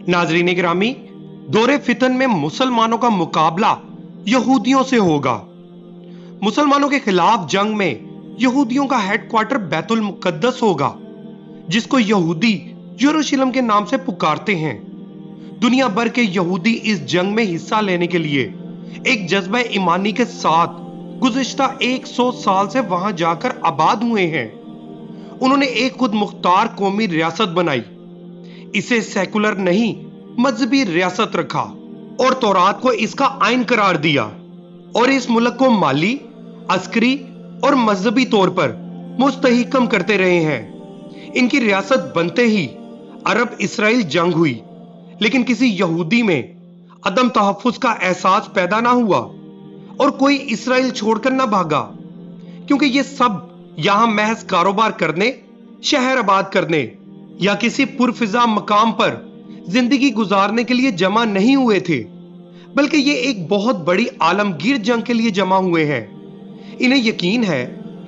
नाजरीन गिरामी, दौरे फितन में मुसलमानों का मुकाबला यहूदियों से होगा। मुसलमानों के खिलाफ जंग में यहूदियों का हेडक्वार्टर बैतुल मुकद्दस होगा, जिसको यहूदी यरूशलेम के नाम से पुकारते हैं। दुनिया भर के यहूदी इस जंग में हिस्सा लेने के लिए एक जज्बा ईमानी के साथ गुज़िश्ता 100 साल से वहां जाकर आबाद हुए हैं। उन्होंने एक खुद मुख्तार कौमी रियासत बनाई, इसे सेकुलर नहीं मजहबी रियासत रखा और तौरात को इसका आइन करार दिया, और इस मुल्क को माली, अस्करी और मजहबी तौर पर मुस्तहिकम करते रहे हैं। इनकी रियासत बनते ही अरब इसराइल जंग हुई, लेकिन किसी यहूदी में अदम तहफ्फुज का एहसास पैदा ना हुआ और कोई इसराइल छोड़कर ना भागा, क्योंकि ये सब यहां महज कारोबार करने, शहर आबाद करने या किसी पुरफिजा मकाम पर जिंदगी गुजारने के लिए जमा नहीं हुए थे, बल्कि ये एक बहुत बड़ी आलमगीर जंग के लिए जमा हुए हैं। इन्हें यकीन है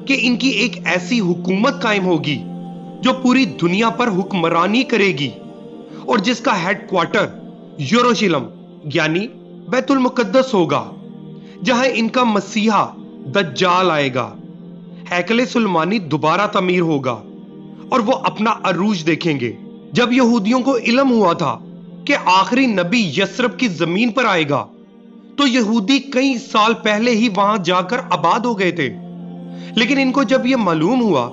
कि इनकी एक ऐसी हुकूमत कायम होगी जो पूरी दुनिया पर हुक्मरानी करेगी और जिसका हेडक्वार्टर यरूशलेम यानी बैतुल मुकद्दस होगा, जहां इनका मसीहा दज्जाल आएगा। हैकले सुलेमानी दोबारा तमीर होगा और वो अपना अरूज देखेंगे। जब यहूदियों को इल्म हुआ था कि आखिरी नबी यस्रब की जमीन पर आएगा, तो यहूदी कई साल पहले ही वहां जाकर आबाद हो गए थे। लेकिन इनको जब यह मालूम हुआ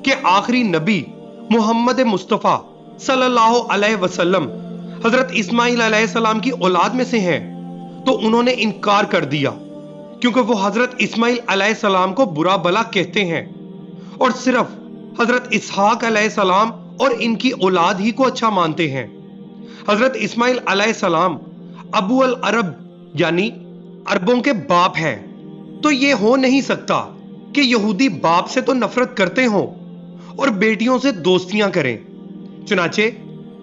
कि आखिरी नबी मोहम्मद मुस्तफा सल्लल्लाहु अलैहि वसल्लम हजरत इस्माइल अलैहिस्सलाम की औलाद में से हैं, तो उन्होंने इनकार कर दिया, क्योंकि वो हजरत इस्माइल अलैहिस्सलाम को बुरा भला कहते हैं और सिर्फ हजरत इसहाक अलैहिस्सलाम और इनकी औलाद ही को अच्छा मानते हैं। हजरत इस्माइल अलैहिस्सलाम अबू अल अरब यानी अरबों के बाप हैं, तो ये हो नहीं सकता कि यहूदी बाप से तो नफरत करते हों और बेटियों से दोस्तियां करें। चुनाचे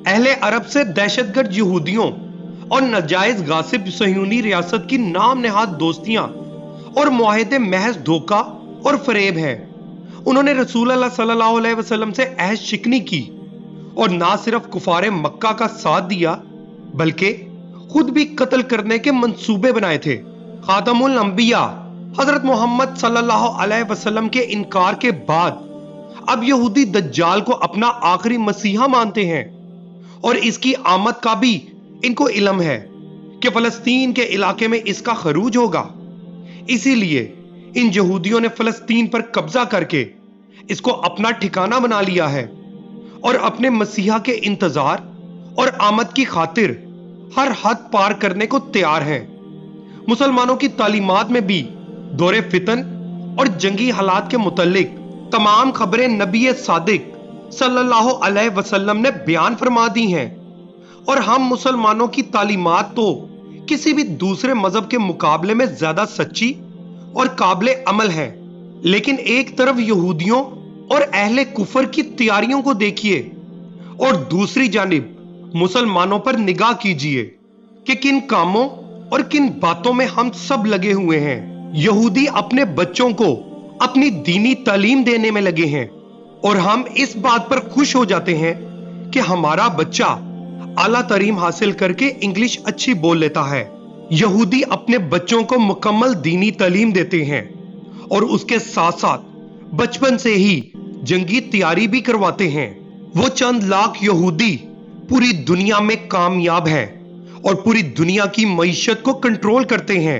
अहले अरब से दहशतगर्द यहूदियों और नाजायज गासिब सहयूनी रियासत की नाम नेहाद दोस्तियां और मुआहदे महज धोखा और फरेब हैं। उन्होंने रसूल अल्लाह सल्लल्लाहु अलैहि वसल्लम से अहद शिकनी की और ना सिर्फ कुफारे मक्का का साथ दिया, बल्कि खुद भी कत्ल करने के मंसूबे बनाए थे। खातमुल अंबिया हजरत मोहम्मद सल्लल्लाहु अलैहि वसल्लम के इनकार के बाद अब यहूदी दज्जाल को अपना आखिरी मसीहा मानते हैं, और इसकी आमद का भी इनको इल्म है कि फलस्तीन के इलाके में इसका खरूज होगा। इसीलिए इन यहूदियों ने फलस्तीन पर कब्जा करके इसको अपना ठिकाना बना लिया है और अपने मसीहा के इंतजार और आमद की खातिर हर हद पार करने को तैयार हैं। मुसलमानों की तालीमात में भी दौरे फितन और जंगी हालात के मुतल्लिक तमाम खबरें नबी सादिक सल्लल्लाहु अलैहि वसल्लम ने बयान फरमा दी हैं, और हम मुसलमानों की तालीमात तो किसी भी दूसरे मजहब के मुकाबले में ज्यादा सच्ची और काबिले अमल है। लेकिन एक तरफ यहूदियों और अहले कुफर की तैयारियों को देखिए और दूसरी जानिब मुसलमानों पर निगाह कीजिए कि किन कामों और किन बातों में हम सब लगे हुए हैं। यहूदी अपने बच्चों को अपनी दीनी तालीम देने में लगे हैं, और हम इस बात पर खुश हो जाते हैं कि हमारा बच्चा आला तालीम हासिल करके इंग्लिश अच्छी बोल लेता है। यहूदी अपने बच्चों को मुकम्मल दीनी तालीम देते हैं और उसके साथ साथ बचपन से ही जंगी तैयारी भी करवाते हैं। वो चंद लाख यहूदी पूरी दुनिया में कामयाब हैं और पूरी दुनिया की मईशत को कंट्रोल करते हैं,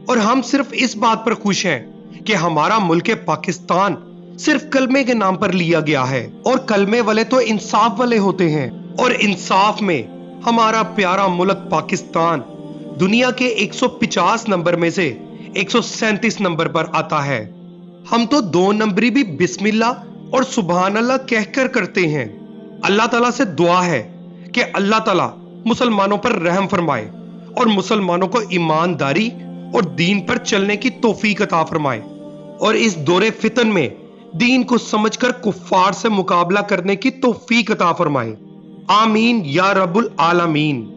और हम सिर्फ इस बात पर खुश हैं कि हमारा मुल्क पाकिस्तान सिर्फ कलमे के नाम पर लिया गया है, और कलमे वाले तो इंसाफ वाले होते हैं, और इंसाफ में हमारा प्यारा मुल्क पाकिस्तान दुनिया के 150 नंबर में से 137 नंबर पर आता है। हम तो 2 नंबरी भी बिस्मिल्लाह और सुभान अल्लाह कहकर करते हैं। अल्लाह ताला से दुआ है कि अल्लाह ताला मुसलमानों पर रहम फरमाए और मुसलमानों को ईमानदारी और दीन पर चलने की तौफीक अता फरमाए, और इस दौरे फितन में दीन को समझकर कुफ्फार से मुकाबला करने की तौफीक अता फरमाए। आमीन या रब्बुल आलमीन।